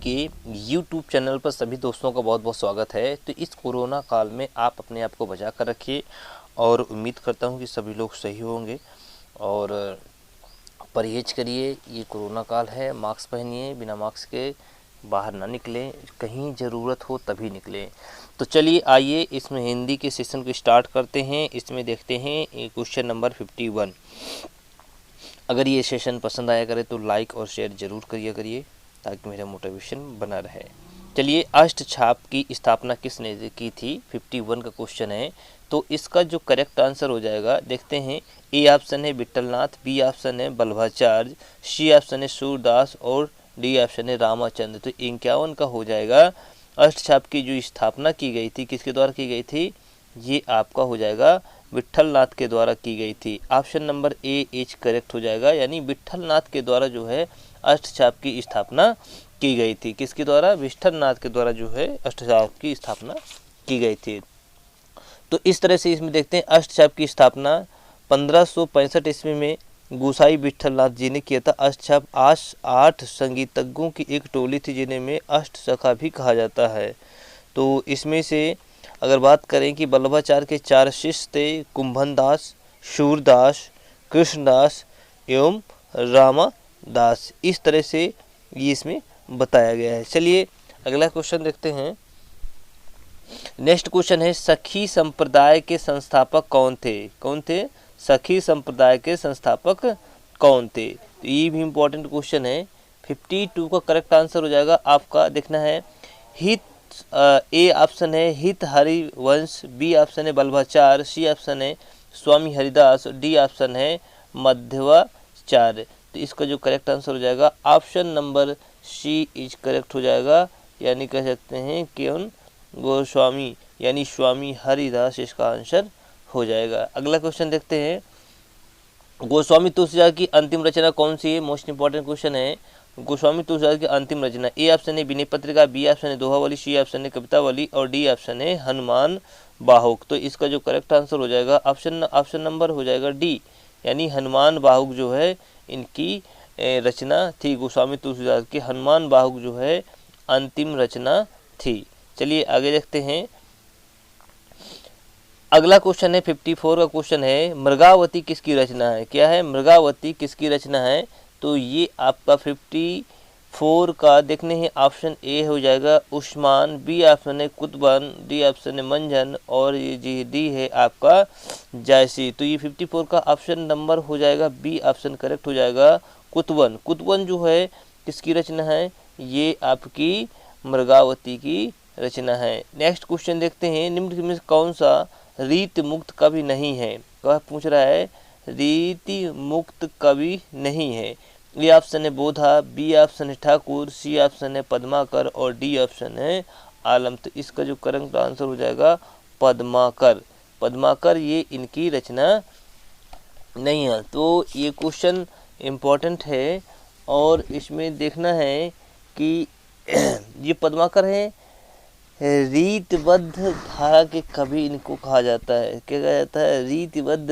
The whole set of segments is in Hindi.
के यूट्यूब चैनल पर सभी दोस्तों का बहुत बहुत स्वागत है। तो इस कोरोना काल में आप अपने आप को बचा कर रखिए और उम्मीद करता हूं कि सभी लोग सही होंगे और परहेज करिए। ये कोरोना काल है, मास्क पहनिए, बिना मास्क के बाहर ना निकलें, कहीं ज़रूरत हो तभी निकलें। तो चलिए आइए इसमें हिंदी के सेशन को स्टार्ट करते हैं। इसमें देखते हैं क्वेश्चन नंबर 51। अगर ये सेशन पसंद आया करे तो लाइक और शेयर ज़रूर करिए ताकि मेरा मोटिवेशन बना रहे। चलिए, अष्टछाप की स्थापना किसने की थी, 51 का क्वेश्चन है। तो इसका जो करेक्ट आंसर हो जाएगा देखते हैं। ए ऑप्शन है विट्ठलनाथ, बी ऑप्शन है वल्लभाचार्य, सी ऑप्शन है सूरदास और डी ऑप्शन है रामाचंद्र। तो 51 का हो जाएगा। अष्टछाप की जो स्थापना की गई थी किसके द्वारा की गई थी, ये आपका हो जाएगा विट्ठलनाथ के द्वारा की गई थी। Option number A H correct हो जाएगा, यानी विट्ठलनाथ के द्वारा जो है अष्टछाप की स्थापना की गई थी। किसके द्वारा, विट्ठलनाथ के द्वारा जो है अष्टछाप की स्थापना की गई थी। तो इस तरह से इसमें देखते हैं अष्टछाप की स्थापना 1565 ईस्वी में गोसाई विट्ठलनाथ जी ने किया था। अष्टछाप 8 संगीतज्ञों की एक टोली थी जिन्हें में अष्टसखा भी कहा जाता है। तो इसमें से अगर बात करें कि वल्लभाचार्य के 4 शिष्य थे, कुंभनदास, सूरदास, कृष्णदास एवं रामादास। इस तरह से ये इसमें बताया गया है। चलिए अगला क्वेश्चन देखते हैं। नेक्स्ट क्वेश्चन है, सखी संप्रदाय के संस्थापक कौन थे। कौन थे, सखी संप्रदाय के संस्थापक कौन थे। तो ये भी इम्पोर्टेंट क्वेश्चन है। 52 का करेक्ट आंसर हो जाएगा आपका, देखना है हित, ए ऑप्शन है हित हरिवंश, बी ऑप्शन है वल्लभाचार्य, सी ऑप्शन है स्वामी हरिदास, डी ऑप्शन है मध्वाचार्य। तो इसका जो करेक्ट आंसर हो जाएगा option number C is correct हो जाएगा, यानी कह सकते हैं कौन, गोस्वामी यानी स्वामी हरिदास इसका आंसर हो जाएगा। अगला क्वेश्चन देखते हैं, गोस्वामी तुलसीदास की अंतिम रचना कौन सी है। मोस्ट इंपॉर्टेंट क्वेश्चन है। गोस्वामी तुलसीदास की अंतिम रचना, ए ऑप्शन है विनय पत्रिका, बी ऑप्शन है दोहावली, सी ऑप्शन है कवितावली और डी ऑप्शन है हनुमान बाहुक। तो इसका जो करेक्ट आंसर हो जाएगा ऑप्शन नंबर हो जाएगा डी, यानी हनुमान बाहुक जो है इनकी रचना थी। गोस्वामी तुलसीदास की हनुमान बाहुक जो है अंतिम रचना थी। चलिए आगे देखते हैं। अगला क्वेश्चन है 54 का क्वेश्चन है, मृगावती किसकी रचना है। क्या है, मृगावती किसकी रचना है। तो ये आपका 54 का देखने हैं ऑप्शन ए हो जाएगा उस्मान, बी ऑप्शन है कुतुबन, डी ऑप्शन है मंजन और ये जी डी है आपका जायसी। तो ये 54 का ऑप्शन नंबर हो जाएगा बी ऑप्शन करेक्ट हो जाएगा कुतुबन। कुतुबन जो है किसकी रचना है, ये आपकी मृगावती की रचना है। नेक्स्ट क्वेश्चन देखते हैं, निम्न में कौन सा रीति मुक्त कवि नहीं है। क्या पूछ रहा है, रीति मुक्त कवि नहीं है। ए ऑप्शन है बोधा, बी ऑप्शन है ठाकुर, सी ऑप्शन है पद्माकर और डी ऑप्शन है आलम। तो इसका जो करेक्ट आंसर हो जाएगा पद्माकर। पद्माकर ये इनकी रचना नहीं है। तो ये क्वेश्चन इम्पोर्टेंट है और इसमें देखना है कि ये पद्माकर है, रीतिबद्ध धारा के कवि इनको कहा जाता है। क्या कहा जाता है, रीतिबद्ध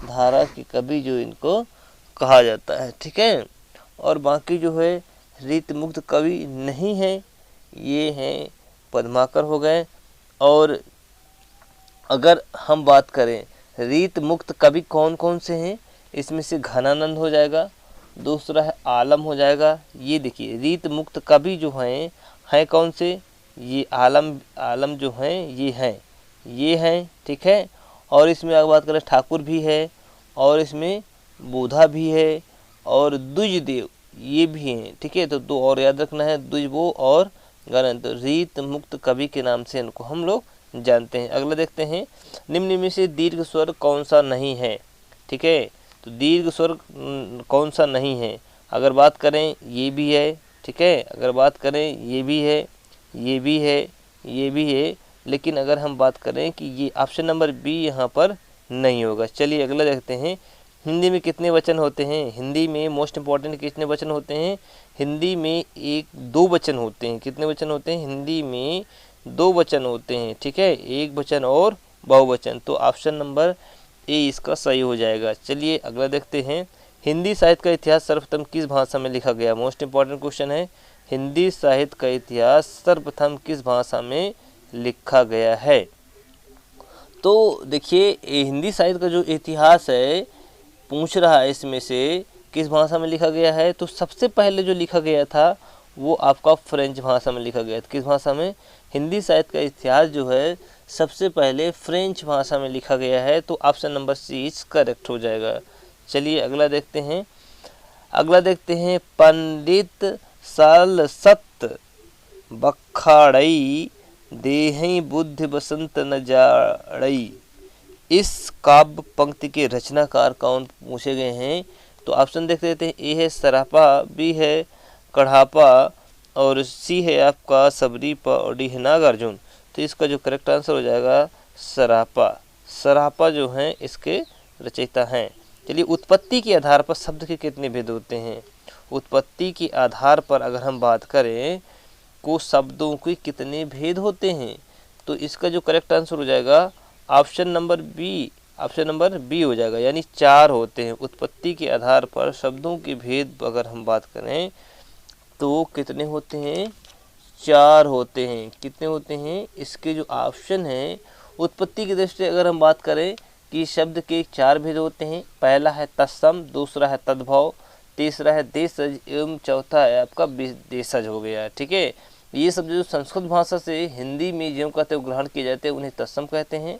धारा के कवि जो इनको कहा जाता है, ठीक है। और बाकी जो है रीत मुक्त कवि नहीं है, ये हैं पद्माकर हो गए। और अगर हम बात करें रीत मुक्त कवि कौन कौन से हैं, इसमें से घनानंद हो जाएगा, दूसरा है आलम हो जाएगा। ये देखिए रीत मुक्त कवि जो हैं कौन से, ये आलम जो हैं ये हैं, ठीक है। और इसमें अगर बात करें ठाकुर भी है और इसमें बोधा भी है और द्विजदेव ये भी हैं, ठीक है। तो दो और याद रखना है, द्विजबो और गणन। तो रीत मुक्त कवि के नाम से इनको हम लोग जानते हैं। अगला देखते हैं, निम्न में से दीर्घ स्वर कौन सा नहीं है, ठीक है। तो दीर्घ स्वर कौन सा नहीं है, अगर बात करें ये भी है, ठीक है। अगर बात करें ये भी है, ये भी है, ये भी है, लेकिन अगर हम बात करें कि ये ऑप्शन नंबर बी यहाँ पर नहीं होगा। चलिए अगला देखते हैं, हिंदी में कितने वचन होते हैं। हिंदी में मोस्ट इंपॉर्टेंट कितने वचन होते हैं, हिंदी में 2 वचन होते हैं। कितने वचन होते हैं, हिंदी में 2 वचन होते हैं, ठीक है, एक वचन और बहुवचन। तो ऑप्शन नंबर ए इसका सही हो जाएगा। चलिए अगला देखते हैं, हिंदी साहित्य का इतिहास सर्वप्रथम किस भाषा में लिखा गया। मोस्ट इंपॉर्टेंट क्वेश्चन है, हिंदी साहित्य का इतिहास सर्वप्रथम किस भाषा में लिखा गया है? तो देखिए हिंदी साहित्य का जो इतिहास है पूछ रहा है इसमें से किस भाषा में लिखा गया है, तो सबसे पहले जो लिखा गया था वो आपका फ्रेंच भाषा में लिखा गया था। किस भाषा में? हिंदी साहित्य का इतिहास जो है सबसे पहले फ्रेंच भाषा में लिखा गया है, तो ऑप्शन नंबर सी करेक्ट हो जाएगा। चलिए अगला देखते हैं पंडित सालसत बखाड़ई देहई बुद्धि बसंत न जाड़ई, इस काव्य पंक्ति के रचनाकार कौन पूछे गए हैं? तो ऑप्शन देख लेते हैं। ए है सरापा, बी है कढ़ापा और सी है आपका सबरीपा और डी है नागार्जुन। तो इसका जो करेक्ट आंसर हो जाएगा सरापा जो हैं इसके रचयिता हैं। चलिए उत्पत्ति के आधार पर शब्द के कितने भेद होते हैं? उत्पत्ति के आधार पर अगर हम बात करें को शब्दों के कितने भेद होते हैं, तो इसका जो करेक्ट आंसर हो जाएगा ऑप्शन नंबर बी हो जाएगा, यानी 4 होते हैं। उत्पत्ति के आधार पर शब्दों के भेद अगर हम बात करें तो कितने होते हैं? 4 होते हैं। कितने होते हैं? इसके जो ऑप्शन है उत्पत्ति की दृष्टि से अगर हम बात करें कि शब्द के 4 भेद होते हैं। पहला है तत्सम, दूसरा है तद्भव, तीसरा है देशज एवं चौथा है आपका विदेशज हो गया। ठीक है, ये शब्द जो संस्कृत भाषा से हिंदी में ज्यों कहते हैं ग्रहण किए जाते हैं उन्हें तत्सम कहते हैं।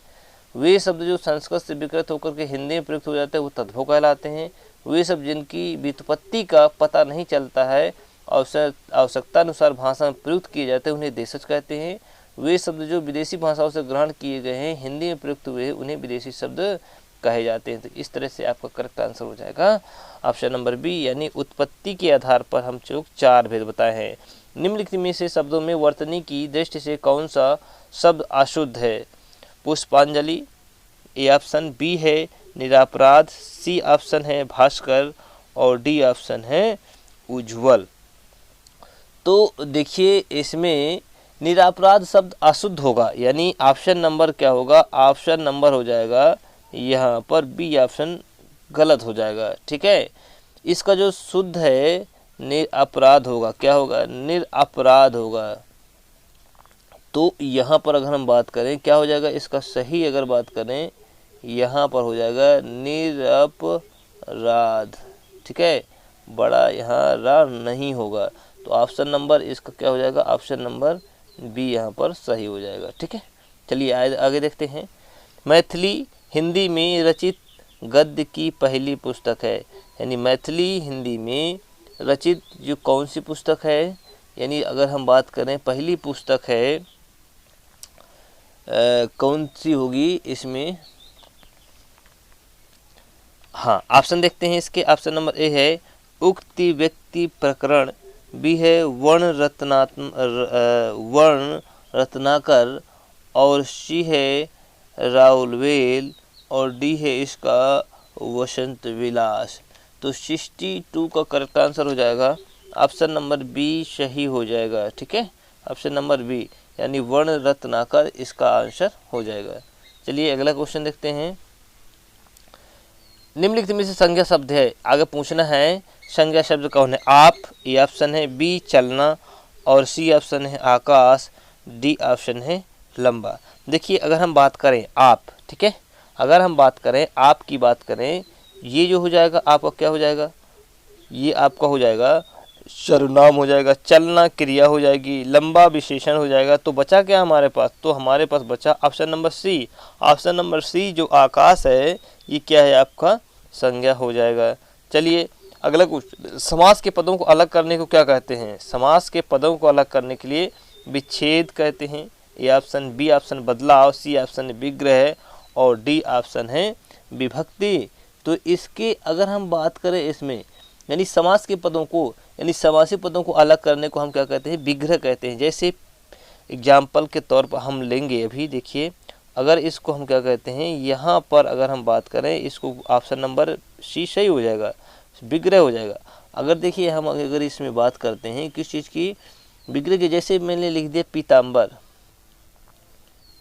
वे शब्द जो संस्कृत से विकृत होकर के हिंदी में प्रयुक्त हो जाते हैं वो तद्भव कहलाते हैं। वे शब्द जिनकी व्युत्पत्ति का पता नहीं चलता है आवश्यकता अनुसार भाषा में प्रयुक्त किए जाते हैं उन्हें देशज कहते हैं। वे शब्द जो विदेशी भाषाओं से ग्रहण किए गए हैं हिंदी में प्रयुक्त हुए उन्हें विदेशी शब्द कहे जाते हैं। तो इस तरह से आपका करेक्ट आंसर हो जाएगा ऑप्शन नंबर बी, यानी उत्पत्ति के आधार पर हम 4 भेद बताए हैं। निम्नलिखित में से शब्दों में वर्तनी की दृष्टि से कौन सा शब्द अशुद्ध है? पुष्पांजलि, ए ऑप्शन, बी है निरापराध, सी ऑप्शन है भास्कर और डी ऑप्शन है उज्ज्वल। तो देखिए इसमें निरापराध शब्द अशुद्ध होगा, यानी ऑप्शन नंबर क्या होगा? ऑप्शन नंबर हो जाएगा यहाँ पर बी ऑप्शन गलत हो जाएगा। ठीक है, इसका जो शुद्ध है निरपराध होगा। क्या होगा? निरपराध होगा। तो यहाँ पर अगर हम बात करें क्या हो जाएगा इसका सही अगर बात करें यहाँ पर हो जाएगा निरपराध। ठीक है, बड़ा यहाँ रा नहीं होगा, तो ऑप्शन नंबर इसका क्या हो जाएगा? ऑप्शन नंबर बी यहाँ पर सही हो जाएगा। ठीक है, चलिए आगे देखते हैं। मैथिली हिंदी में रचित गद्य की पहली पुस्तक है, यानी मैथिली हिंदी में रचित जो कौन सी पुस्तक है, यानी अगर हम बात करें पहली पुस्तक है कौन सी होगी इसमें? हाँ, ऑप्शन देखते हैं इसके। ऑप्शन नंबर ए है उक्ति व्यक्ति प्रकरण, बी है वर्ण रत्नाकर और सी है राउलवेल और डी है इसका वसंत विलास। तो 62 का करेक्ट आंसर हो जाएगा ऑप्शन नंबर बी सही हो जाएगा। ठीक है, ऑप्शन नंबर बी यानी वर्ण रत्नाकर इसका आंसर हो जाएगा। चलिए अगला क्वेश्चन देखते हैं। निम्नलिखित में से संज्ञा शब्द है, आगे पूछना है संज्ञा शब्द कौन है? आप, ए ऑप्शन है, बी चलना और सी ऑप्शन है आकाश, डी ऑप्शन है लंबा। देखिए अगर हम बात करें आप, ठीक है, अगर हम बात करें आप की बात करें, ये जो हो जाएगा आपका क्या हो जाएगा? ये आपका हो जाएगा सर्वनाम हो जाएगा, चलना क्रिया हो जाएगी, लंबा विशेषण हो जाएगा। तो बचा क्या हमारे पास? तो हमारे पास बचा option number C. Option number C जो आकाश है ये क्या है आपका? संज्ञा हो जाएगा। चलिए अगला क्वेश्चन, समास के पदों को अलग करने को क्या कहते हैं? समास के पदों को अलग करने के लिए विच्छेद कहते हैं। ए ऑप्शन, बी ऑप्शन बदलाव, सी ऑप्शन विग्रह और डी ऑप्शन है विभक्ति। तो इसके अगर हम बात करें इसमें यानी समास के पदों को यानी समासी पदों को अलग करने को हम क्या कहते हैं? विग्रह कहते हैं। जैसे एग्जाम्पल के तौर पर हम लेंगे, अभी देखिए अगर इसको हम क्या कहते हैं, यहाँ पर अगर हम बात करें इसको ऑप्शन नंबर सी सही हो जाएगा, विग्रह हो जाएगा। अगर देखिए हम अगर इसमें बात करते हैं किस चीज़ की? विग्रह की। जैसे मैंने लिख दिया पीताम्बर,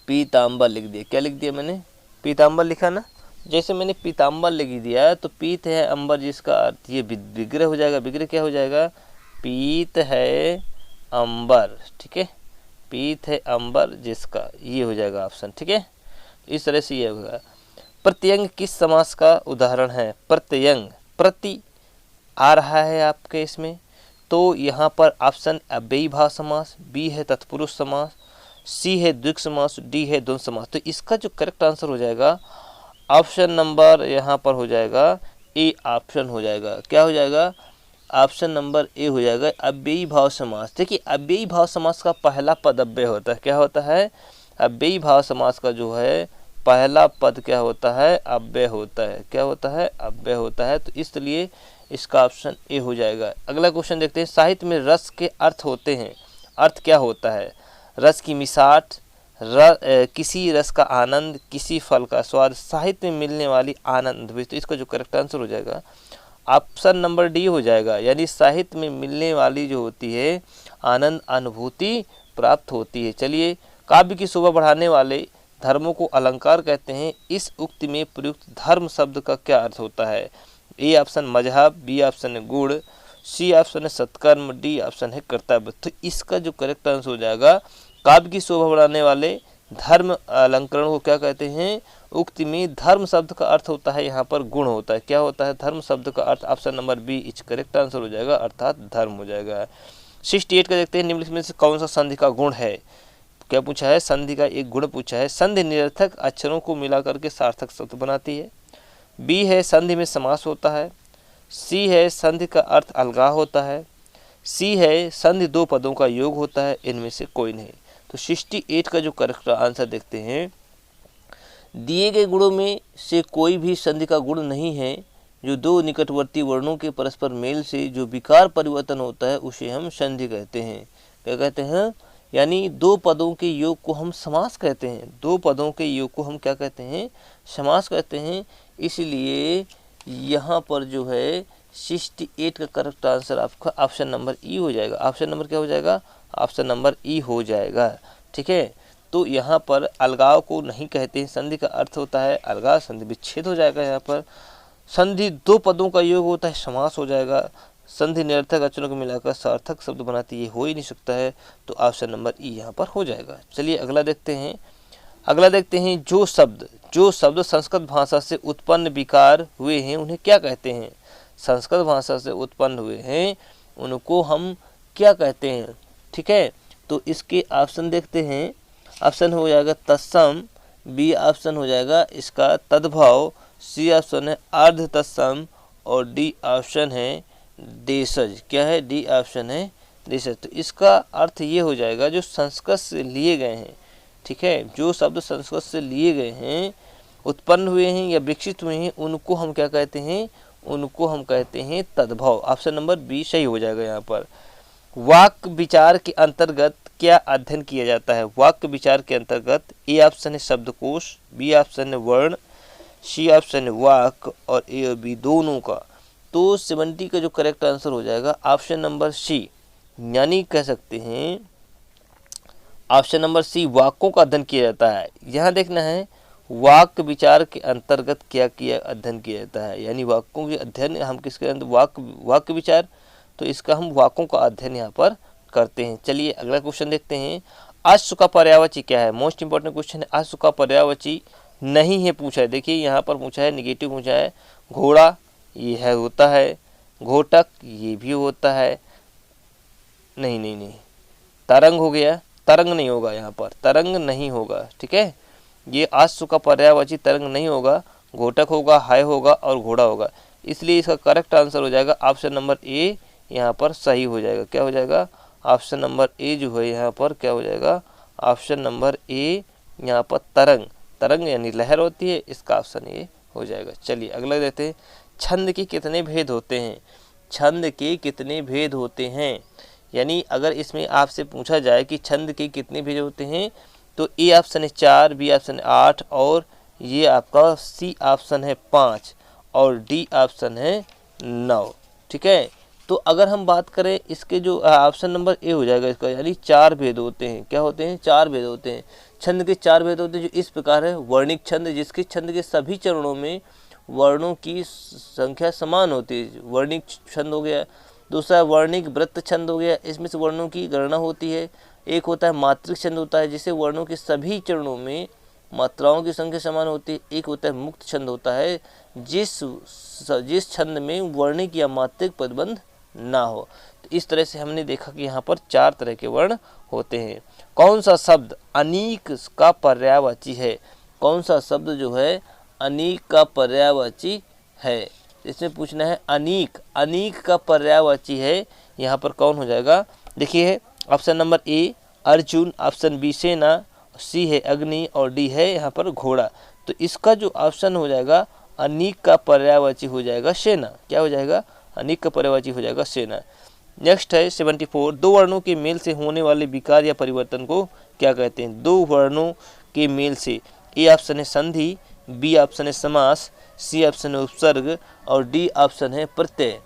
पीताम्बर लिख दिया। क्या लिख दिया मैंने? पीताम्बर लिखा ना। जैसे मैंने पीताम्बर लिख दिया तो पीत है अंबर जिसका अर्थ ये विग्रह हो जाएगा। विग्रह क्या हो जाएगा? पीत है अंबर, ठीक है, पीत है अंबर जिसका, ये हो जाएगा ऑप्शन, ठीक है। इस तरह से ये होगा। प्रत्यंग किस समास का उदाहरण है? प्रत्यंग, प्रति आ रहा है आपके इसमें, तो यहाँ पर ऑप्शन अव्ययी भाव समास, बी है तत्पुरुष समास, सी है द्विग समास, डी है द्वंद्व समास। तो इसका जो करेक्ट आंसर हो जाएगा ऑप्शन नंबर यहाँ पर हो जाएगा ए ऑप्शन हो जाएगा। क्या हो जाएगा? ऑप्शन नंबर ए हो जाएगा, अव्ययी भाव समास। देखिए अव्ययी भाव समास का पहला पद अव्यय होता है। क्या होता है? अव्ययी भाव समास का जो है पहला पद क्या होता है? अव्यय होता है। क्या होता है? अव्यय होता है। तो इसलिए इसका ऑप्शन ए हो जाएगा। अगला क्वेश्चन देखते हैं। साहित्य में रस के अर्थ होते हैं। अर्थ क्या होता है? रस की मिसाट, किसी रस का आनंद, किसी फल का स्वाद, साहित्य में मिलने वाली आनंद। तो इसका जो करेक्ट आंसर हो जाएगा ऑप्शन नंबर डी हो जाएगा। यानी साहित्य में मिलने वाली जो होती है आनंद, अनुभूति प्राप्त होती है। चलिए, काव्य की शोभा बढ़ाने वाले धर्मों को अलंकार कहते हैं। इस उक्ति में प्रयुक्त धर्म शब्द का क्या अर्थ होता है? ए ऑप्शन मजहब, बी ऑप्शन है गुण, सी ऑप्शन है सत्कर्म, डी ऑप्शन है कर्तव्य। तो इसका जो करेक्ट आंसर हो जाएगा काव्य की शोभा बढ़ाने वाले धर्म अलंकरण को क्या कहते हैं? उक्ति में धर्म शब्द का अर्थ होता है यहाँ पर गुण होता है। क्या होता है? धर्म शब्द का अर्थ option number B is correct answer हो जाएगा, अर्थात धर्म हो जाएगा। 68 का देखते हैं। निम्नलिखित में से कौन सा संधि का गुण है? क्या पूछा है? संधि का एक गुण पूछा है। संधि निरर्थक अक्षरों को मिलाकर के सार्थक शब्द बनाती है। बी है संधि में समास होता है। सी है संधि का अर्थ अलगाव होता है। सी है संधि दो पदों का योग होता है। इनमें से कोई नहीं। तो 68 का जो करेक्ट आंसर देखते हैं। दिए गए गुणों में से कोई भी संधि का गुण नहीं है। जो दो निकटवर्ती वर्णों के परस्पर मेल से जो विकार परिवर्तन होता है उसे हम संधि कहते हैं। क्या कहते हैं? यानी दो पदों के योग को हम समास कहते हैं। दो पदों के योग को हम क्या कहते हैं? समास कहते हैं। इसलिए यहाँ पर जो है 68 का करेक्ट आंसर आपका ऑप्शन नंबर ई हो जाएगा। ऑप्शन नंबर क्या हो जाएगा? ऑप्शन नंबर ई हो जाएगा। ठीक है, तो यहाँ पर अलगाव को नहीं कहते हैं। संधि का अर्थ होता है अलगाव, संधि विच्छेद हो जाएगा। यहाँ पर संधि दो पदों का योग होता है, समास हो जाएगा। संधि निरर्थक अक्षरों को मिलाकर सार्थक शब्द बनाती है, हो ही नहीं सकता है। तो ऑप्शन नंबर ई यहाँ पर हो जाएगा। चलिए अगला देखते हैं। अगला देखते हैं, जो शब्द संस्कृत भाषा से उत्पन्न विकार हुए हैं उन्हें क्या कहते हैं? संस्कृत भाषा से उत्पन्न हुए हैं उनको हम क्या कहते हैं? ठीक है, तो इसके ऑप्शन देखते हैं। ऑप्शन हो जाएगा तत्सम, बी ऑप्शन हो जाएगा इसका तद्भव, सी ऑप्शन है अर्ध तत्सम और डी ऑप्शन है देशज। क्या है? डी ऑप्शन है देशज। तो इसका अर्थ ये हो जाएगा जो संस्कृत से लिए गए हैं। ठीक है, जो शब्द संस्कृत से लिए गए हैं, उत्पन्न हुए हैं या विकसित हुए हैं, उनको हम क्या कहते हैं? उनको हम कहते हैं तद्भव। ऑप्शन नंबर बी सही हो जाएगा। यहाँ पर वाक्य विचार के अंतर्गत क्या अध्ययन किया जाता है? वाक्य विचार के अंतर्गत ए ऑप्शन है शब्दकोश, बी ऑप्शन है वर्ण, सी ऑप्शन है वाक्य और ए और बी दोनों का। तो 70 का जो करेक्ट आंसर हो जाएगा ऑप्शन नंबर सी, यानी कह सकते हैं ऑप्शन नंबर सी, वाक्यों का अध्ययन किया जाता है। यहाँ देखना है वाक्य विचार के अंतर्गत क्या किया अध्ययन किया जाता है, यानी वाक्यों के अध्ययन हम किसके अंदर वाक्य विचार, तो इसका हम वाक्यों का अध्ययन यहाँ पर करते हैं। चलिए अगला क्वेश्चन देखते हैं। अश्व का पर्यायवाची क्या है? मोस्ट इंपॉर्टेंट क्वेश्चन है। अश्व का पर्यायवाची नहीं है पूछा है। देखिए यहाँ पर पूछा है, निगेटिव पूछा है। घोड़ा ये है होता है, घोटक ये भी होता है, नहीं तरंग हो गया, तरंग नहीं होगा, यहाँ पर तरंग नहीं होगा। ठीक है, ये अश्व का पर्यायवाची तरंग नहीं होगा, घोटक होगा, हाय होगा और घोड़ा होगा। इसलिए इसका करेक्ट आंसर हो जाएगा ऑप्शन नंबर ए, यहाँ पर सही हो जाएगा। क्या हो जाएगा? ऑप्शन नंबर ए जो है यहाँ पर क्या हो जाएगा? ऑप्शन नंबर ए, यहाँ पर तरंग यानी लहर होती है, इसका ऑप्शन ए हो जाएगा। चलिए अगला देते हैं। छंद के कितने भेद होते हैं? छंद के कितने भेद होते हैं? यानी अगर इसमें आपसे पूछा जाए कि छंद के कितने भेद होते हैं, तो ए ऑप्शन है 4, बी ऑप्शन है 8 और ये आपका सी ऑप्शन है 5 और डी ऑप्शन है 9। ठीक है, तो अगर हम बात करें इसके जो ऑप्शन नंबर ए हो जाएगा इसका, यानी 4 भेद होते हैं। क्या होते हैं? 4 भेद होते हैं। छंद के 4 भेद होते हैं जो इस प्रकार है। वर्णिक छंद, जिसके छंद के सभी चरणों में वर्णों की संख्या समान होती है, वर्णिक छंद हो गया। दूसरा वर्णिक वृत्त छंद हो गया, इसमें से वर्णों की गणना होती है। एक होता है मात्रिक छंद होता है, जिसे वर्णों के सभी चरणों में मात्राओं की संख्या समान होती है। एक होता है मुक्त छंद होता है, जिस छंद में वर्णिक या मात्रिक पदबंध ना हो। तो इस तरह से हमने देखा कि यहाँ पर 4 तरह के वर्ण होते हैं। कौन सा शब्द अनीक का पर्यायवाची है? कौन सा शब्द जो है अनीक का पर्यायवाची है? इसमें पूछना है अनीक, अनीक का पर्यायवाची है, यहाँ पर कौन हो जाएगा? देखिए option number A Arjun, option B सेना, सी है अग्नि और डी है यहाँ पर घोड़ा। तो इसका जो ऑप्शन हो जाएगा अनीक का पर्यायवाची हो जाएगा सेना। क्या हो जाएगा? अनीक का पर्यायवाची हो जाएगा सेना। नेक्स्ट है 74, दो वर्णों के मेल से होने वाले विकार या परिवर्तन को क्या कहते हैं? दो वर्णों के मेल से, ए ऑप्शन है संधि, बी ऑप्शन है समास, सी ऑप्शन है उपसर्ग और डी ऑप्शन है प्रत्यय।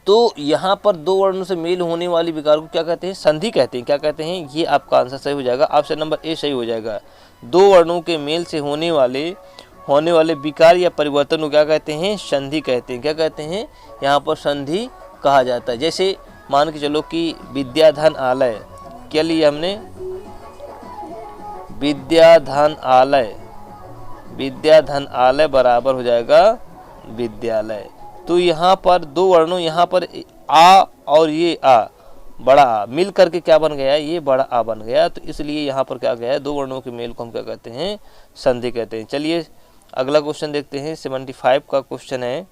तो यहाँ पर दो वर्णों से मेल होने वाली विकार को क्या कहते हैं? संधि कहते हैं। क्या कहते हैं? ये आपका आंसर सही हो जाएगा, ऑप्शन नंबर ए सही हो जाएगा। दो वर्णों के मेल से होने वाले विकार या परिवर्तन को क्या कहते हैं? संधि कहते हैं। क्या कहते हैं? यहाँ पर संधि कहा जाता है। जैसे मान के चलो कि विद्याधन आलय, क्या लिया हमने? विद्याधन आलय, विद्याधन आलय बराबर हो जाएगा विद्यालय। तो यहाँ पर दो वर्णों, यहाँ पर आ और ये आ, बड़ा आ मिल करके क्या बन गया? ये बड़ा आ बन गया। तो इसलिए यहाँ पर क्या गया है? दो वर्णों के मेल को हम क्या कहते हैं? संधि कहते हैं। चलिए अगला क्वेश्चन देखते हैं। 75 का क्वेश्चन है।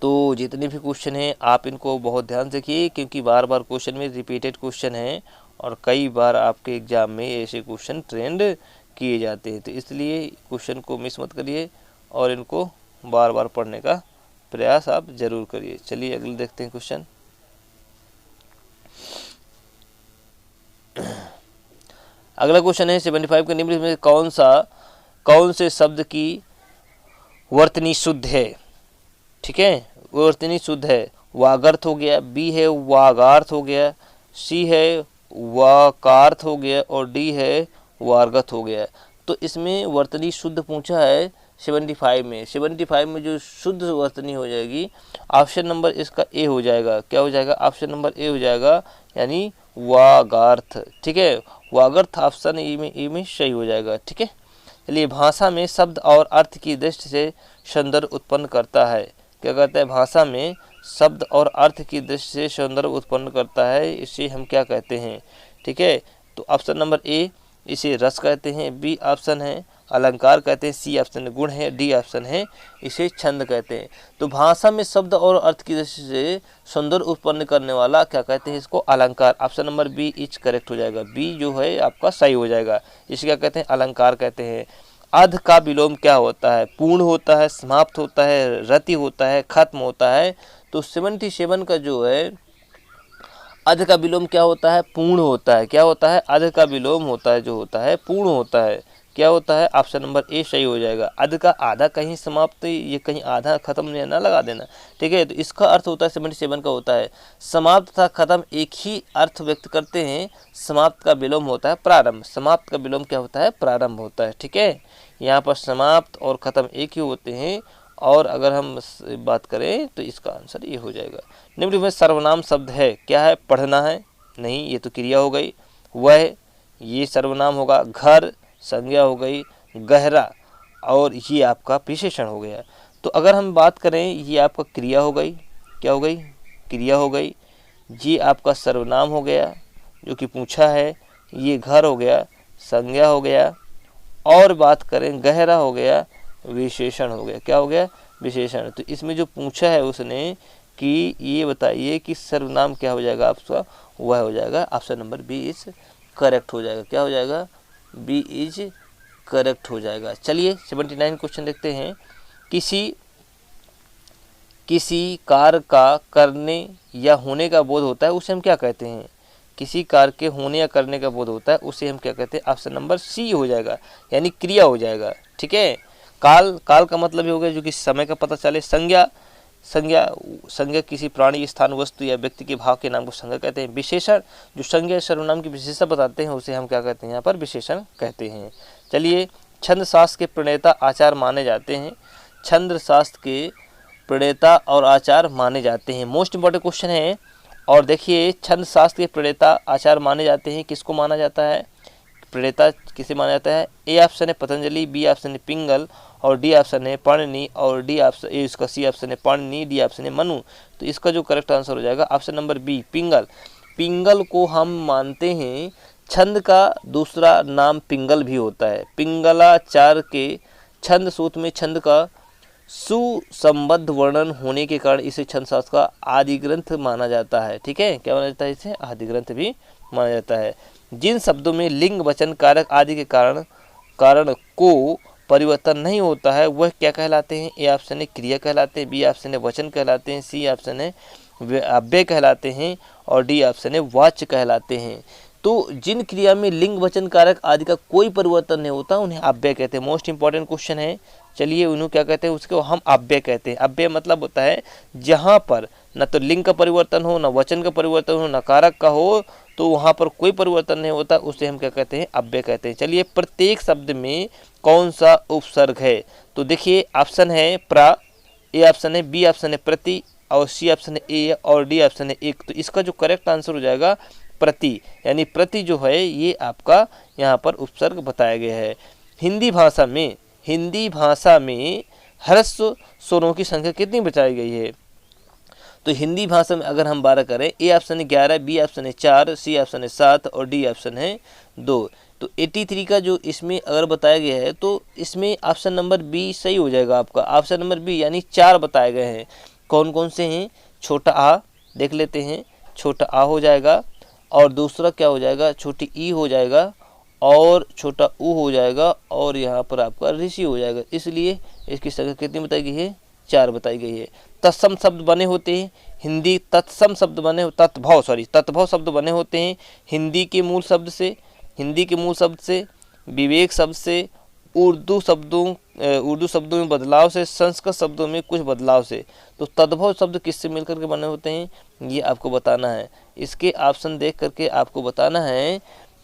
तो जितने भी क्वेश्चन हैं आप इनको बहुत ध्यान से देखिए, क्योंकि बार बार क्वेश्चन में रिपीटेड क्वेश्चन है और कई बार आपके एग्जाम में ऐसे क्वेश्चन ट्रेंड किए जाते हैं। तो इसलिए क्वेश्चन को मिस मत करिए और इनको बार बार पढ़ने का प्रयास आप जरूर करिए। चलिए अगले देखते हैं क्वेश्चन। अगला क्वेश्चन है 75 के निम्न में कौन से शब्द की वर्तनी शुद्ध है? ठीक है, वर्तनी शुद्ध है। वागर्थ हो गया, बी है वागार्थ हो गया, सी है वाकार्थ हो गया और डी है वार्गथ हो गया। तो इसमें वर्तनी शुद्ध पूछा है 75 में। 75 में जो शुद्ध वर्तनी हो जाएगी, ऑप्शन नंबर इसका ए हो जाएगा। क्या हो जाएगा? ऑप्शन नंबर ए हो जाएगा, यानी वागार्थ। ठीक है, वागर्थ ऑप्शन ए में सही हो जाएगा। ठीक है, चलिए भाषा में शब्द और अर्थ की दृष्टि से सौंदर्य उत्पन्न करता है। क्या करता है? भाषा में शब्द और अर्थ की दृष्टि से सौंदर्य उत्पन्न करता है, इसे हम क्या कहते हैं? ठीक है, तो ऑप्शन नंबर ए इसे रस कहते हैं, बी ऑप्शन है अलंकार कहते हैं, सी ऑप्शन गुण है, डी ऑप्शन है इसे छंद कहते हैं। तो भाषा में शब्द और अर्थ की दृष्टि से सौंदर्य उत्पन्न करने वाला क्या कहते हैं? इसको अलंकार। Option number B is correct हो जाएगा, बी जो है आपका सही हो जाएगा। इसे क्या कहते हैं? अलंकार कहते हैं। अध का विलोम क्या होता है? पूर्ण होता है, समाप्त होता है, रति होता है, खत्म होता है। तो 77 का जो है अध का विलोम क्या होता है? पूर्ण होता है। क्या होता है? अध का विलोम होता है, जो होता है पूर्ण होता है। क्या होता है? ऑप्शन नंबर ए सही हो जाएगा। अध का आधा कहीं समाप्त, ये कहीं आधा खत्म ना लगा देना। ठीक है, तो इसका अर्थ होता है 77 का होता है समाप्त तथा खत्म एक ही अर्थ व्यक्त करते हैं। समाप्त का विलोम होता है प्रारंभ। समाप्त का विलोम क्या होता है? प्रारंभ होता है। ठीक है, यहाँ पर समाप्त और खत्म एक ही होते हैं। और अगर हम बात करें तो इसका आंसर ये हो जाएगा। निम्न में सर्वनाम शब्द है। क्या है? पढ़ना है? नहीं, ये तो क्रिया हो गई। वह, ये सर्वनाम होगा। घर संज्ञा हो गई। गहरा और ये आपका विशेषण हो गया। तो अगर हम बात करें, ये आपका क्रिया हो गई। क्या हो गई? क्रिया हो गई। ये आपका सर्वनाम हो गया जो कि पूछा है। ये घर हो गया, संज्ञा हो गया। और बात करें गहरा हो गया, विशेषण हो गया। क्या हो गया? विशेषण। तो इसमें जो पूछा है उसने कि ये बताइए कि सर्वनाम क्या हो जाएगा आपका? वह हो जाएगा option number B is correct हो जाएगा। क्या हो जाएगा? बी इज करेक्ट हो जाएगा। चलिए 79 क्वेश्चन देखते हैं। किसी कार्य का करने या होने का बोध होता है, उसे हम क्या कहते हैं? किसी कार्य के होने या करने का बोध होता है, उसे हम क्या कहते हैं? ऑप्शन नंबर सी हो जाएगा, यानी क्रिया हो जाएगा। ठीक है, काल का मतलब हो गया जो कि समय का पता चले। संज्ञा किसी प्राणी, स्थान, वस्तु या व्यक्ति के भाव के नाम को संज्ञा कहते हैं। विशेषण जो संज्ञा सर्वनाम की विशेषता बताते हैं, उसे हम क्या कहते हैं? यहाँ पर विशेषण कहते हैं। चलिए, छंद शास्त्र के प्रणेता आचार्य माने जाते हैं। छंद शास्त्र के प्रणेता और आचार्य माने जाते हैं। मोस्ट इंपॉर्टेंट क्वेश्चन है। और देखिए छंद शास्त्र के प्रणेता आचार्य माने जाते हैं, किसको माना जाता है, प्रणेता किसे माना जाता है? ए ऑप्शन है पतंजलि, बी ऑप्शन है पिंगल, और डी ऑप्शन है पाणिनि, और डी ऑप्शन इसका सी ऑप्शन है पाणिनि, डी ऑप्शन है मनु। तो इसका जो करेक्ट आंसर हो जाएगा ऑप्शन नंबर बी पिंगल। पिंगल को हम मानते हैं, छंद का दूसरा नाम पिंगल भी होता है। पिंगलाचार्य के छंद सूत्र में छंद का सुसंबद्ध वर्णन होने के कारण इसे छंद शास्त्र का आदि ग्रंथ माना जाता है। ठीक है, क्या माना जाता है? इसे आदि ग्रंथ भी माना जाता है। जिन शब्दों में लिंग वचन कारक आदि के कारण को परिवर्तन नहीं होता है वह क्या कहलाते हैं? ए ऑप्शन है क्रिया कहलाते हैं, बी ऑप्शन है वचन कहलाते हैं, सी ऑप्शन है अव्यय कहलाते हैं, और डी ऑप्शन है वाच्य कहलाते हैं। तो जिन क्रिया में लिंग वचन कारक आदि का कोई परिवर्तन नहीं होता उन्हें अव्यय कहते हैं। मोस्ट इंपॉर्टेंट क्वेश्चन है। चलिए उन्हें क्या कहते हैं? उसको हम अव्यय कहते हैं। अव्यय मतलब होता है जहाँ पर न तो लिंग का परिवर्तन हो, न वचन का परिवर्तन हो, न कारक का हो, तो वहाँ पर कोई परिवर्तन नहीं होता, उसे हम क्या कहते हैं? अव्यय कहते हैं। चलिए प्रत्येक शब्द में कौन सा उपसर्ग है? तो देखिए ऑप्शन है प्रा, ए ऑप्शन है, बी ऑप्शन है प्रति, और सी ऑप्शन है ए, और डी ऑप्शन है एक। तो इसका जो करेक्ट आंसर हो जाएगा प्रति, यानी प्रति जो है ये आपका यहाँ पर उपसर्ग बताया गया है। हिंदी भाषा में ह्रस्व स्वरों की संख्या कितनी बताई गई है? तो हिंदी भाषा में अगर हम 12 करें, ए ऑप्शन है 11, बी ऑप्शन है 4, सी ऑप्शन है 7, और डी ऑप्शन है 2। तो 83 का जो इसमें अगर बताया गया है तो इसमें ऑप्शन नंबर बी सही हो जाएगा आपका। ऑप्शन नंबर बी यानी 4 बताए गए हैं। कौन कौन से हैं? छोटा आ देख लेते हैं, छोटा आ हो जाएगा, और दूसरा क्या हो जाएगा? छोटी ई हो जाएगा, और छोटा ऊ हो जाएगा, और यहाँ पर आपका ऋषि हो जाएगा। इसलिए इसकी संख्या कितनी बताई गई है? 4 बताई गई है। तत्सम शब्द बने होते हैं हिंदी, तत्भव शब्द बने होते हैं हिंदी के मूल शब्द से, विवेक शब्द से, उर्दू शब्दों में बदलाव से, संस्कृत शब्दों में कुछ बदलाव से। तो तद्भव शब्द किससे मिलकर के बने होते हैं ये आपको बताना है। इसके ऑप्शन देख करके आपको बताना है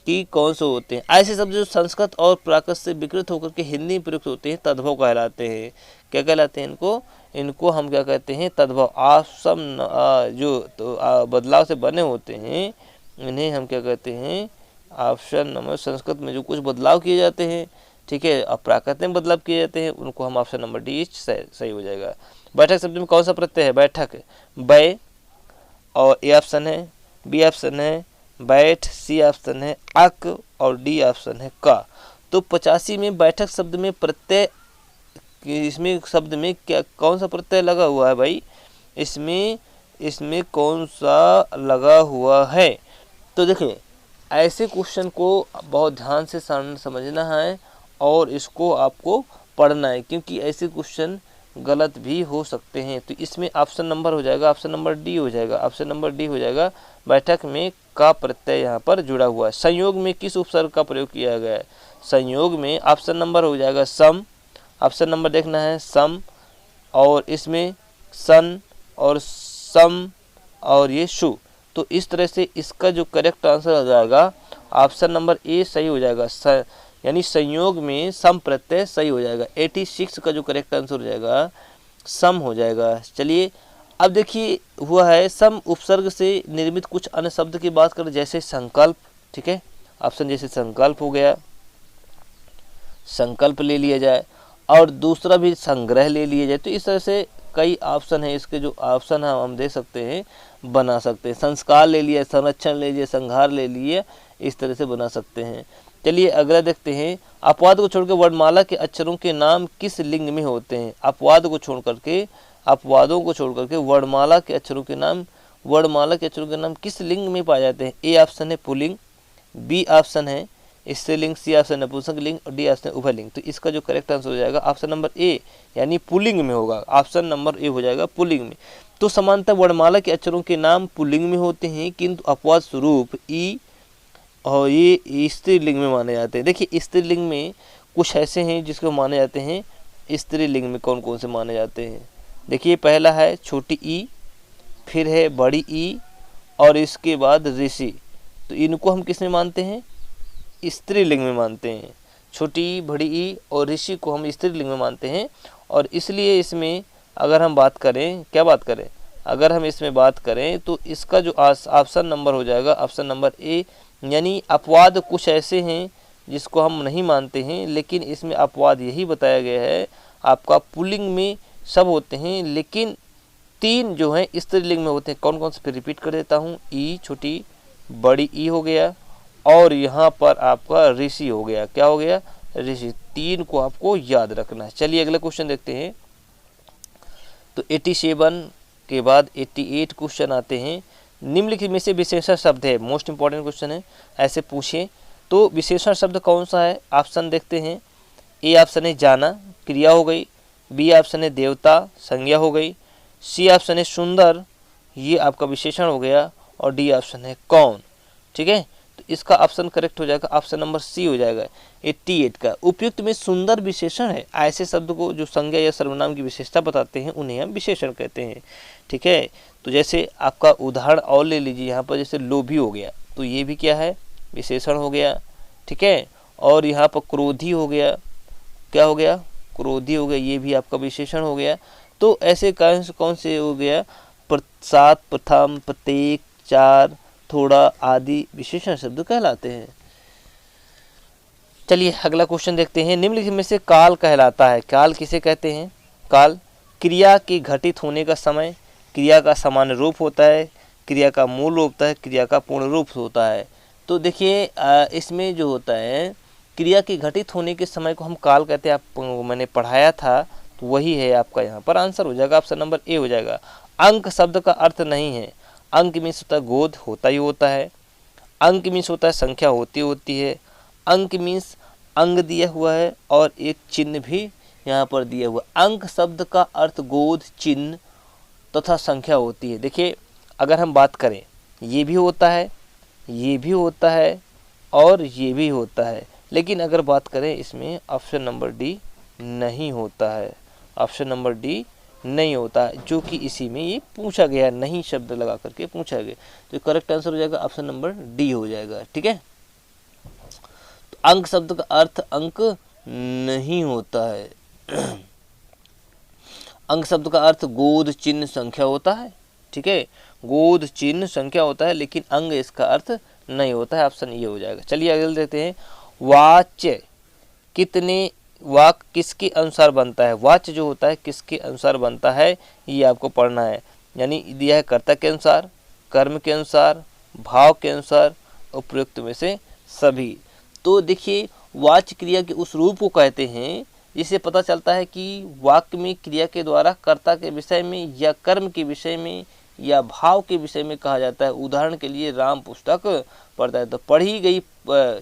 कि कौन से होते हैं। ऐसे शब्द जो संस्कृत और प्राकृत से विकृत होकर के हिंदी में प्रयुक्त होते हैं तद्भव कहलाते हैं। क्या कहलाते हैं इनको हम क्या कहते हैं? तद्भव। आसम जो बदलाव से बने होते हैं इन्हें हम क्या कहते हैं? ऑप्शन नंबर संस्कृत में जो कुछ बदलाव किए जाते हैं, ठीक है, और प्राकृत में बदलाव किए जाते हैं, उनको हम ऑप्शन नंबर डी सही हो जाएगा। बैठक शब्द में कौन सा प्रत्यय है? बैठक, बै, और ए ऑप्शन है, बी ऑप्शन है बैठ, सी ऑप्शन है अक, और डी ऑप्शन है का। तो 85 में बैठक शब्द में प्रत्यय, इसमें शब्द में क्या कौन सा प्रत्यय लगा हुआ है भाई? इसमें कौन सा लगा हुआ है? तो देखिए ऐसे क्वेश्चन को बहुत ध्यान से समझना है और इसको आपको पढ़ना है, क्योंकि ऐसे क्वेश्चन गलत भी हो सकते हैं। तो इसमें ऑप्शन नंबर हो जाएगा, ऑप्शन नंबर डी हो जाएगा, ऑप्शन नंबर डी हो जाएगा। बैठक में का प्रत्यय यहाँ पर जुड़ा हुआ है। संयोग में किस उपसर्ग का प्रयोग किया गया है? संयोग में ऑप्शन नंबर हो जाएगा सम, ऑप्शन नंबर देखना है सम, और इसमें सन और सम और ये शु। तो इस तरह से इसका जो करेक्ट आंसर हो जाएगा ऑप्शन नंबर ए सही हो जाएगा, यानी संयोग में सम प्रत्यय सही हो जाएगा। 86 का जो करेक्ट आंसर हो जाएगा सम हो जाएगा। चलिए अब देखिए हुआ है सम उपसर्ग से निर्मित कुछ अन्य शब्द की बात करें, जैसे संकल्प, ठीक है, ऑप्शन जैसे संकल्प हो गया, संकल्प ले लिया जाए, और दूसरा भी संग्रह ले लिया जाए। तो इस तरह से कई ऑप्शन है, इसके जो ऑप्शन है हम दे सकते हैं, बना सकते हैं। संस्कार ले लिया, संरक्षण ले लिया, संहार ले लिया, इस तरह से बना सकते हैं। चलिए अगला देखते हैं, अपवाद को छोड़कर वर्णमाला के अक्षरों के नाम किस लिंग में होते हैं? अपवादों को छोड़ करके वर्णमाला के अक्षरों के नाम किस लिंग में पाए जाते हैं? ए ऑप्शन है पुल्लिंग, बी ऑप्शन है स्त्रीलिंग, सी ऑप्शन नपुंसक लिंग, और डी ऑप्शन उभयलिंग। तो इसका जो करेक्ट आंसर हो जाएगा ऑप्शन नंबर ए, यानी पुल्लिंग में होगा। ऑप्शन नंबर ए हो जाएगा पुल्लिंग में। तो समानतः वर्णमाला के अक्षरों के नाम पुल्लिंग में होते हैं, किंतु अपवाद स्वरूप ई और ये स्त्रीलिंग में माने जाते हैं। देखिए स्त्रीलिंग में कुछ ऐसे हैं जिसको माने जाते हैं। स्त्रीलिंग में कौन कौन से माने जाते हैं? देखिए पहला है छोटी ई, फिर है बड़ी ई, और इसके बाद ऋषि। तो इनको हम किस में मानते हैं? स्त्रीलिंग में मानते हैं। छोटी ई, बड़ी ई और ऋषि को हम स्त्रीलिंग में मानते हैं, और इसलिए इसमें अगर हम बात करें, क्या बात करें, अगर हम इसमें बात करें तो इसका जो ऑप्शन नंबर हो जाएगा ऑप्शन नंबर ए। यानी अपवाद कुछ ऐसे हैं जिसको हम नहीं मानते हैं, लेकिन इसमें अपवाद यही बताया गया है आपका पुल्लिंग में सब होते हैं, लेकिन 3 जो हैं स्त्रीलिंग में होते हैं। कौन कौन से फिर रिपीट कर देता हूँ, ई छोटी बड़ी ई हो गया, और यहाँ पर आपका ऋषि हो गया, क्या हो गया, ऋषि। 3 को आपको याद रखना है। चलिए अगला क्वेश्चन देखते हैं। तो 87 के बाद 88 क्वेश्चन आते हैं। निम्नलिखित में से विशेषण शब्द है, मोस्ट इंपॉर्टेंट क्वेश्चन है, ऐसे पूछे तो विशेषण शब्द कौन सा है। ऑप्शन देखते हैं। ए ऑप्शन है जाना, क्रिया हो गई। बी ऑप्शन है देवता, संज्ञा हो गई। सी ऑप्शन है सुंदर, ये आपका विशेषण हो गया। और डी ऑप्शन है कौन। ठीक है, तो इसका ऑप्शन करेक्ट हो जाएगा, ऑप्शन नंबर सी हो जाएगा 88 का। उपयुक्त में सुंदर विशेषण है। ऐसे शब्द को जो संज्ञा या सर्वनाम की विशेषता बताते हैं उन्हें हम विशेषण कहते हैं। ठीक है, तो जैसे आपका उदाहरण और ले लीजिए, यहाँ पर जैसे लोभी हो गया, तो ये भी क्या है, विशेषण हो गया। ठीक है, और यहाँ पर क्रोधी हो गया, क्या हो गया, क्रोधी हो गया, ये भी आपका विशेषण हो गया। तो ऐसे कौन से हो गया, सात, प्रथम, प्रत्येक, चार, थोड़ा आदि विशेषण शब्द कहलाते हैं। चलिए अगला क्वेश्चन देखते हैं। निम्नलिखित में से काल कहलाता है। काल किसे कहते हैं। काल क्रिया के घटित होने का समय, क्रिया का सामान्य रूप होता है, क्रिया का मूल रूप होता है, क्रिया का पूर्ण रूप होता है। तो देखिए इसमें जो होता है क्रिया के घटित होने के समय को हम काल कहते हैं। आप मैंने पढ़ाया था, तो वही है आपका यहाँ पर आंसर हो जाएगा, ऑप्शन नंबर ए हो जाएगा। अंक शब्द का अर्थ नहीं है। अंक मीन्स होता है गोद, होता ही होता है। अंक मीन्स होता है संख्या, होती है। अंक मीन्स अंग दिया हुआ है और एक चिन्ह भी यहाँ पर दिया हुआ। अंक शब्द का अर्थ गोद, चिन्ह तथा संख्या होती है। देखिए अगर हम बात करें, ये भी होता है, ये भी होता है और ये भी होता है, लेकिन अगर बात करें इसमें ऑप्शन नंबर डी नहीं होता है, ऑप्शन नंबर डी नहीं होता है, जो कि इसी में ये पूछा गया, नहीं शब्द लगा करके पूछा गया। तो करेक्ट आंसर हो जाएगा ऑप्शन नंबर डी हो जाएगा। ठीक है, तो अंक शब्द का अर्थ अंक नहीं होता है। अंक शब्द का अर्थ गोद, चिन्ह, संख्या होता है। ठीक है, गोद, चिन्ह, संख्या होता है, लेकिन अंग इसका अर्थ नहीं होता है, ऑप्शन ये हो जाएगा। चलिए अगले देखते हैं। वाच्य कितने वाक्य किसके अनुसार बनता है। वाच्य जो होता है किसके अनुसार बनता है, ये आपको पढ़ना है। यानी दिया है कर्ता के अनुसार, कर्म के अनुसार, भाव के अनुसार, उपयुक्त में से सभी। तो देखिए वाच्य क्रिया के उस रूप को कहते हैं जिससे पता चलता है कि वाक्य में क्रिया के द्वारा कर्ता के विषय में या कर्म के विषय में या भाव के विषय में कहा जाता है। उदाहरण के लिए राम पुस्तक पढ़ता है, तो पढ़ी गई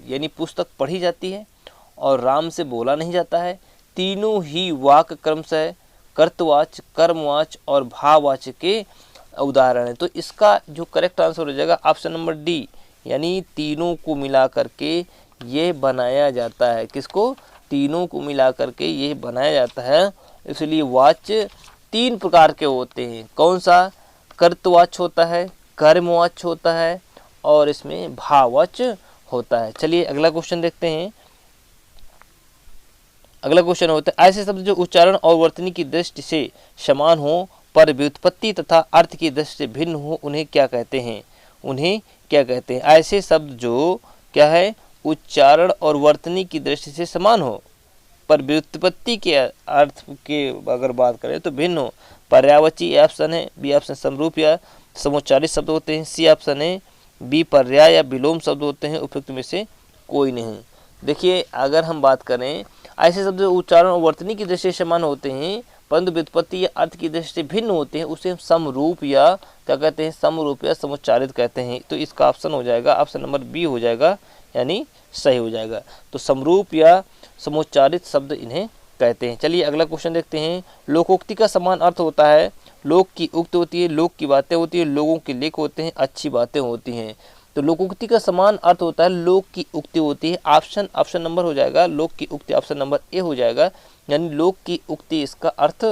यानी पुस्तक पढ़ी जाती है और राम से बोला नहीं जाता है। तीनों ही वाक्य क्रमशः कर्तवाच्य, कर्मवाच्य और भाववाच्य के उदाहरण है। तो इसका जो करेक्ट आंसर हो जाएगा ऑप्शन नंबर डी, यानी तीनों को मिला करके ये बनाया जाता है। किसको, तीनों को मिला करके ये बनाया जाता है। इसलिए वाच्य 3 प्रकार के होते हैं। कौन सा, कर्तवाच्य होता है, कर्मवाच्य होता है और इसमें भाववाच्य होता है। चलिए अगला क्वेश्चन देखते हैं। अगला क्वेश्चन होता है ऐसे शब्द जो उच्चारण और वर्तनी की दृष्टि से समान हो पर व्युत्पत्ति तथा अर्थ की दृष्टि से भिन्न हो, उन्हें क्या कहते हैं। उन्हें क्या कहते हैं। ऐसे शब्द जो क्या है, उच्चारण और वर्तनी की दृष्टि से समान हो पर व्युत्पत्ति के अर्थ के अगर बात करें तो भिन्न हो। पर्यायवाची ऑप्शन है, बी ऑप्शन समरूप या समुच्चारित शब्द होते हैं, सी ऑप्शन है, बी पर्याय या विलोम शब्द होते हैं, उपयुक्त में से कोई नहीं। देखिए अगर हम बात करें ऐसे शब्द जो उच्चारण और वर्तनी की दृष्टि से समान होते हैं परंतु व्युत्पत्ति या अर्थ की दृष्टि से भिन्न होते हैं, उसे हम समरूप या क्या कहते हैं, समरूप या समुच्चारित कहते हैं। तो इसका ऑप्शन हो जाएगा, ऑप्शन नंबर बी हो जाएगा, यानी सही हो जाएगा। तो समरूप या समुच्चारित शब्द इन्हें कहते हैं। चलिए अगला क्वेश्चन देखते हैं। लोकोक्ति का समान अर्थ होता है, लोक की उक्त होती है, लोक की बातें होती है, लोगों के लेख होते हैं, अच्छी बातें होती हैं। तो लोकोक्ति का समान अर्थ होता है, लोक की उक्ति होती है। ऑप्शन नंबर हो जाएगा लोक की उक्ति, ऑप्शन नंबर ए हो जाएगा, यानी लोक की उक्ति इसका अर्थ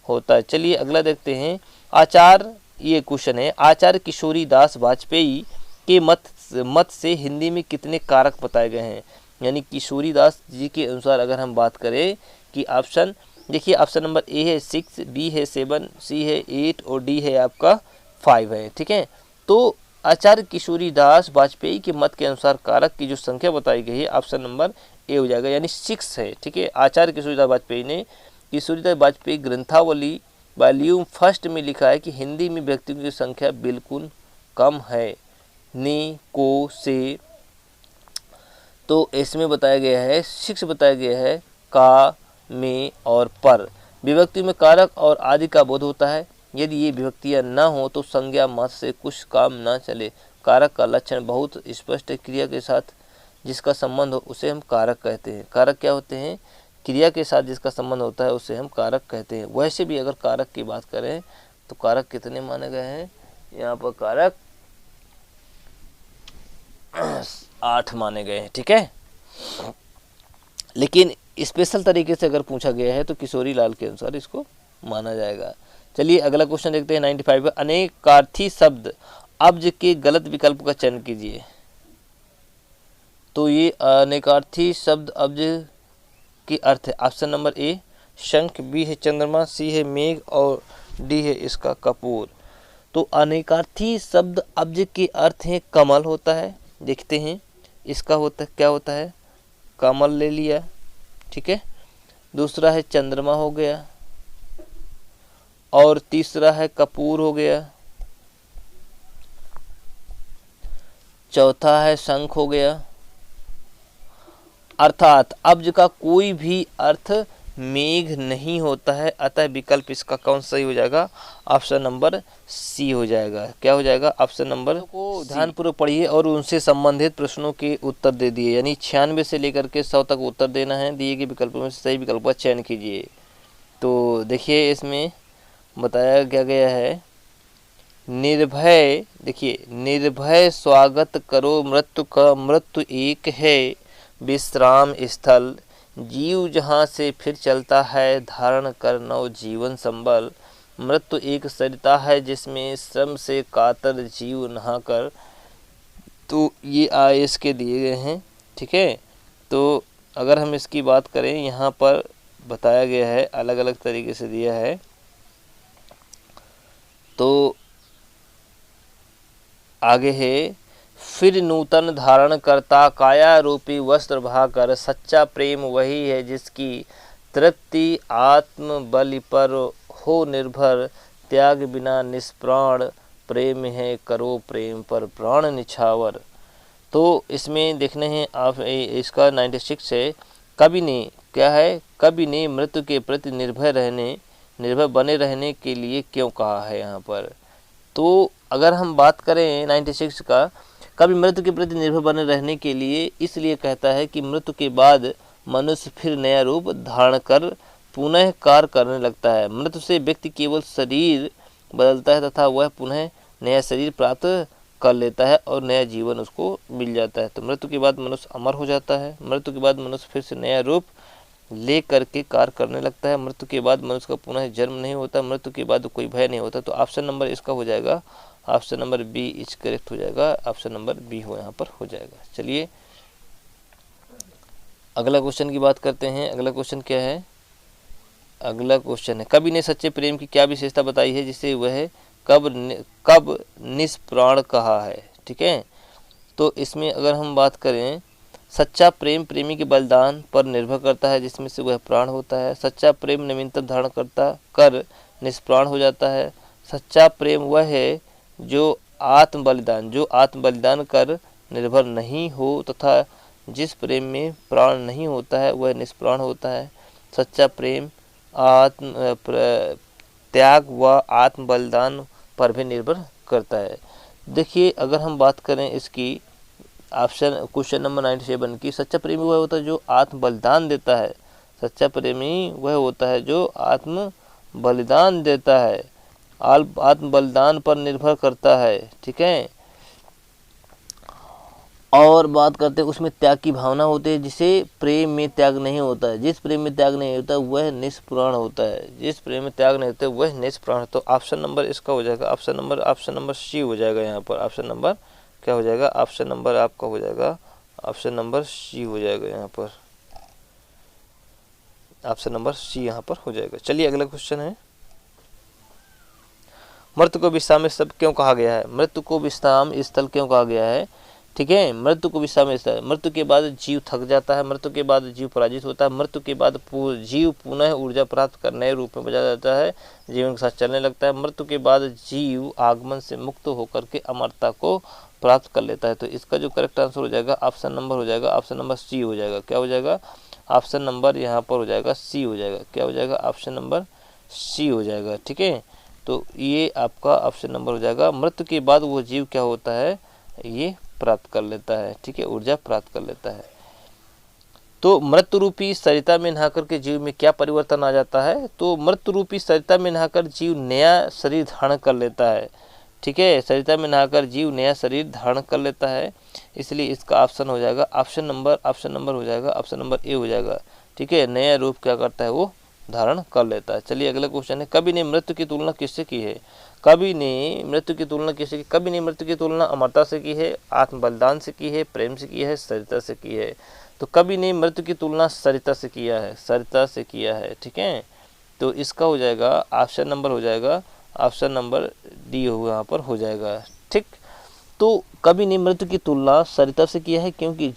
होता है। चलिए अगला देखते हैं। आचार्य, ये क्वेश्चन है, आचार्य किशोरी दास वाजपेयी के मत से हिंदी में कितने कारक बताए गए हैं। यानी किशोरी दास जी के अनुसार अगर हम बात करें कि ऑप्शन देखिए ऑप्शन नंबर ए है 6, बी है 7, सी है 8 और डी है आपका 5 है। ठीक है, तो आचार्य किशोरीदास वाजपेयी के मत के अनुसार कारक की जो संख्या बताई गई है ऑप्शन नंबर ए हो जाएगा, यानी 6 है। ठीक है, आचार्य किशोरीदास वाजपेयी ने किशोरीदास वाजपेयी ग्रंथावली वॉल्यूम फर्स्ट में लिखा है कि हिंदी में व्यक्तियों की संख्या बिल्कुल कम है, ने, को, से। तो इसमें बताया गया है 6 बताया गया है, का, में और पर। विभक्ति में कारक और आदि का बोध होता है। यदि ये विभक्तियां न हो तो संज्ञा मात्र से कुछ काम न चले। कारक का लक्षण बहुत स्पष्ट है, क्रिया के साथ जिसका संबंध हो उसे हम कारक कहते हैं। कारक क्या होते हैं? क्रिया के साथ जिसका संबंध होता है उसे हम कारक कहते हैं। वैसे भी अगर कारक की बात करें तो कारक कितने माने गए हैं? यहाँ पर कारक 8 माने गए हैं। ठीक है, लेकिन स्पेशल तरीके से अगर पूछा गया है तो किशोरी लाल के अनुसार इसको माना जाएगा। चलिए अगला क्वेश्चन देखते हैं 95 में। अनेकार्थी शब्द अब्ज के गलत विकल्प का चयन कीजिए। तो ये अनेकार्थी शब्द अब्ज की अर्थ है ऑप्शन नंबर ए शंख, बी है चंद्रमा, सी है मेघ और डी है इसका कपूर। तो अनेकार्थी शब्द अब्ज के अर्थ है कमल होता है। देखते हैं इसका होता क्या होता है, कमल ले लिया। ठीक है, दूसरा है चंद्रमा हो गया और तीसरा है कपूर हो गया, चौथा है शंख हो गया। अर्थात अब्ज का कोई भी अर्थ मेघ नहीं होता है, अतः विकल्प इसका कौन सही हो जाएगा? ऑप्शन नंबर सी हो जाएगा। क्या हो जाएगा? ऑप्शन नंबर को ध्यानपूर्वक पढ़िए और उनसे संबंधित प्रश्नों के उत्तर दे दिए, यानी 96 से लेकर के 100 तक उत्तर देना है। दिए गए विकल्पों में से सही विकल्प का चयन कीजिए। तो देखिए इसमें बताया क्या गया है, निर्भय, देखिए निर्भय स्वागत करो मृत्यु का, मृत्यु एक है विश्राम स्थल, जीव जहाँ से फिर चलता है धारण कर नव जीवन संबल, मृत्यु एक सरिता है जिसमें श्रम से कातर जीव नहाकर। तो ये आयस के दिए गए हैं। ठीक है, तो अगर हम इसकी बात करें यहाँ पर बताया गया है, अलग अलग तरीके से दिया है। तो आगे है, फिर नूतन धारण करता काया रूपी वस्त्र भाकर, सच्चा प्रेम वही है जिसकी तृप्ति आत्म बलि पर हो निर्भर, त्याग बिना निष्प्राण प्रेम है करो प्रेम पर प्राण निछावर। तो इसमें देखने हैं आप, इसका 96 है, कवि ने क्या है, कवि ने मृत्यु के प्रति निर्भय बने रहने के लिए क्यों कहा है यहाँ पर। तो अगर हम बात करें 96 का, कभी मृत्यु के प्रति निर्भर बने रहने के लिए इसलिए कहता है कि मृत्यु के बाद मनुष्य फिर नया रूप धारण कर पुनः कार्य करने लगता है। मृत्यु से व्यक्ति केवल शरीर बदलता है तथा वह पुनः नया शरीर प्राप्त कर लेता है और नया जीवन उसको मिल जाता है। तो मृत्यु के बाद मनुष्य अमर हो जाता है। मृत्यु के बाद मनुष्य फिर से नया रूप ले करके कार्य करने लगता है। मृत्यु के बाद मनुष्य का पुनः जन्म नहीं होता। मृत्यु के बाद कोई भय नहीं होता। तो ऑप्शन नंबर इसका हो जाएगा, option number B is correct हो जाएगा। ऑप्शन नंबर बी हो यहाँ पर हो जाएगा। चलिए अगला क्वेश्चन की बात करते हैं। अगला क्वेश्चन क्या है? अगला क्वेश्चन है, कवि ने सच्चे प्रेम की क्या विशेषता बताई है जिसे वह कब निष्प्राण कहा है। ठीक है, तो इसमें अगर हम बात करें, सच्चा प्रेम प्रेमी के बलिदान पर निर्भर करता है जिसमें से वह प्राण होता है। सच्चा प्रेम नवीनतम धारण करता कर निष्प्राण हो जाता है। सच्चा प्रेम वह है जो आत्म बलिदान कर निर्भर नहीं हो तथा जिस प्रेम में प्राण नहीं होता है वह निष्प्राण होता है। सच्चा प्रेम त्याग व आत्म बलिदान पर भी निर्भर करता है। देखिए अगर हम बात करें इसकी ऑप्शन क्वेश्चन नंबर 97 की, सच्चा प्रेमी वह होता है जो आत्म बलिदान देता है। सच्चा प्रेमी वह होता है जो आत्म बलिदान देता है, आत्म बलिदान पर निर्भर करता है। ठीक है, और बात करते हैं उसमें त्याग की भावना होती है जिसे प्रेम में त्याग नहीं होता है। जिस प्रेम में त्याग नहीं होता वह निष्प्राण होता है। जिस प्रेम में त्याग नहीं होता वह निष्प्राण। तो ऑप्शन नंबर इसका हो जाएगा, ऑप्शन नंबर सी हो जाएगा। यहाँ पर ऑप्शन नंबर क्या हो जाएगा? ऑप्शन नंबर आपका हो जाएगा, ऑप्शन नंबर सी हो जाएगा। यहाँ पर ऑप्शन नंबर सी यहाँ पर हो जाएगा। चलिए अगला क्वेश्चन है, मृत्यु को विश्राम स्थल क्यों कहा गया है? मृत्यु को विश्राम स्थल क्यों कहा गया है? ठीक है, मृत्यु को विश्राम स्थल, मृत्यु के बाद जीव थक जाता है, मृत्यु के बाद जीव पराजित होता है, मृत्यु के बाद जीव पुनः ऊर्जा प्राप्त कर नए रूप में बचा जाता है, जीवन के साथ चलने लगता है, मृत्यु के बाद जीव आगमन से मुक्त होकर के अमरता को प्राप्त कर लेता है। तो इसका जो करेक्ट आंसर हो जाएगा ऑप्शन नंबर हो जाएगा, ऑप्शन नंबर सी हो जाएगा। क्या हो जाएगा? ऑप्शन नंबर यहाँ पर हो जाएगा सी हो जाएगा। क्या हो जाएगा? ऑप्शन नंबर सी हो जाएगा। ठीक है, तो ये आपका ऑप्शन नंबर हो जाएगा। मृत्यु के बाद वो जीव क्या होता है? ये प्राप्त कर लेता है। ठीक है, ऊर्जा प्राप्त कर लेता है। तो मृत्यु रूपी सरिता में नहाकर के जीव में क्या परिवर्तन आ जाता है? तो मृत्यु रूपी सरिता में नहाकर जीव नया शरीर धारण कर लेता है। ठीक है, सरिता में नहाकर जीव नया शरीर धारण कर लेता है, इसलिए इसका ऑप्शन हो जाएगा ऑप्शन नंबर हो जाएगा, ऑप्शन नंबर ए हो जाएगा। ठीक है, नया रूप क्या करता है? वो धारण कर लेता है। चलिए अगला क्वेश्चन है, कवि ने मृत्यु की तुलना किससे की है? कवि ने मृत्यु की तुलना किससे की? कवि ने मृत्यु की तुलना अमरता से की है, आत्म बलिदान से की है, प्रेम से की है, सरिता से की है। तो कवि ने मृत्यु की तुलना सरिता से किया है, सरिता से किया है। ठीक है, तो इसका हो जाएगा ऑप्शन नंबर हो जाएगा, ऑप्शन नंबर डी हो यहाँ पर हो जाएगा। ठीक, तो कवि ने मृत्यु की तुलना सरिता से किया है, क्योंकि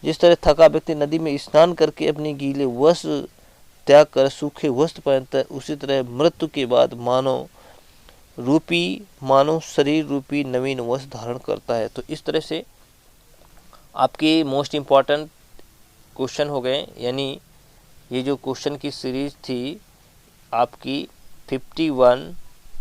जिस तरह थका व्यक्ति नदी में स्नान करके अपने गीले वस्त्र त्याग कर सूखे वस्त्र पहनता है, उसी तरह मृत्यु के बाद मानव शरीर रूपी नवीन वस्त्र धारण करता है। तो इस तरह से आपके मोस्ट इम्पॉर्टेंट क्वेश्चन हो गए, यानी ये जो क्वेश्चन की सीरीज थी आपकी 51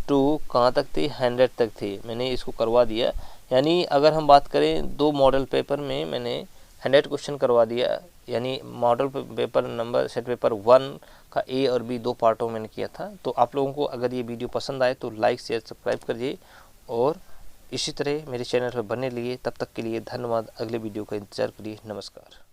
टू कहाँ तक थी? 100 तक थी। मैंने इसको करवा दिया, यानी अगर हम बात करें 2 मॉडल पेपर में मैंने 100 क्वेश्चन करवा दिया, यानी model paper number set paper 1 का ए और बी 2 पार्टों में मैंने किया था। तो आप लोगों को अगर ये वीडियो पसंद आए तो लाइक शेयर सब्सक्राइब करिए और इसी तरह मेरे चैनल पर बने रहिए। तब तक के लिए धन्यवाद। अगले वीडियो का इंतजार करिए। नमस्कार।